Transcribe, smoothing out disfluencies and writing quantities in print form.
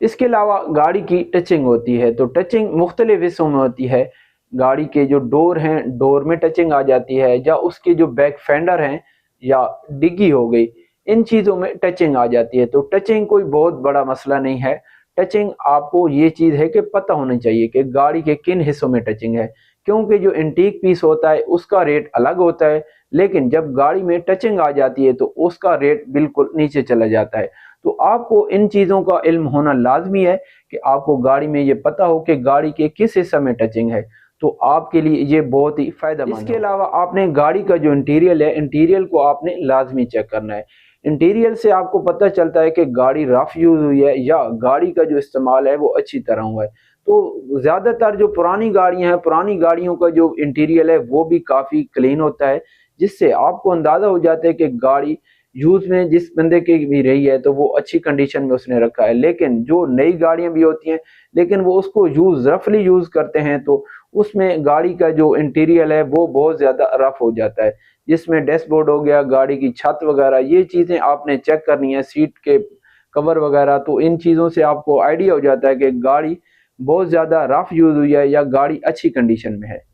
اس کے علاوہ گاڑی کی ٹچنگ ہوتی ہے، تو ٹچنگ مختلف حصوں میں ہوتی ہے۔ گاڑی کے جو ڈور ہیں، ڈور میں ٹچنگ آ جاتی ہے، یا اس کے جو بیک فینڈر ہیں یا ڈگی ہو گئی، ان چیزوں میں ٹچنگ آ جاتی ہے۔ تو ٹچنگ کوئی بہت بڑا مسئلہ نہیں ہے۔ ٹچنگ آپ کو یہ چیز ہے کہ پتہ ہونا چاہیے کہ گاڑی کے کن حصوں میں ٹچنگ ہے، کیونکہ جو انٹیک پیس ہوتا ہے اس کا ریٹ الگ ہوتا ہے، لیکن جب گاڑی میں ٹچنگ آ جاتی ہے تو اس کا ریٹ بالکل نیچے چلا جاتا ہے۔ تو آپ کو ان چیزوں کا علم ہونا لازمی ہے کہ آپ کو گاڑی میں یہ پتہ ہو کہ گاڑی کے کس حصے میں ٹچنگ ہے، تو آپ کے لیے یہ بہت ہی فائدہ مند ہے۔ اس کے علاوہ آپ نے گاڑی کا جو انٹیریل ہے، انٹیریل کو آپ نے لازمی چیک کرنا ہے۔ انٹیریل سے آپ کو پتہ چلتا ہے کہ گاڑی رف یوز ہوئی ہے یا گاڑی کا جو استعمال ہے وہ اچھی طرح ہوا ہے۔ تو زیادہ تر جو پرانی گاڑیاں ہیں، پرانی گاڑیوں کا جو انٹیریل ہے وہ بھی کافی کلین ہوتا ہے، جس سے آپ کو اندازہ ہو جاتا ہے کہ گاڑی یوز میں جس بندے کی بھی رہی ہے تو وہ اچھی کنڈیشن میں اس نے رکھا ہے۔ لیکن جو نئی گاڑیاں بھی ہوتی ہیں لیکن وہ اس کو رفلی یوز کرتے ہیں، تو اس میں گاڑی کا جو انٹیریل ہے وہ بہت زیادہ رف ہو جاتا ہے، جس میں ڈیش بورڈ ہو گیا، گاڑی کی چھت وغیرہ، یہ چیزیں آپ نے چیک کرنی ہے، سیٹ کے کور وغیرہ۔ تو ان چیزوں سے آپ کو آئیڈیا ہو جاتا ہے کہ گاڑی بہت زیادہ رف یوز ہوئی ہے یا گاڑی اچھی کنڈیشن میں ہے۔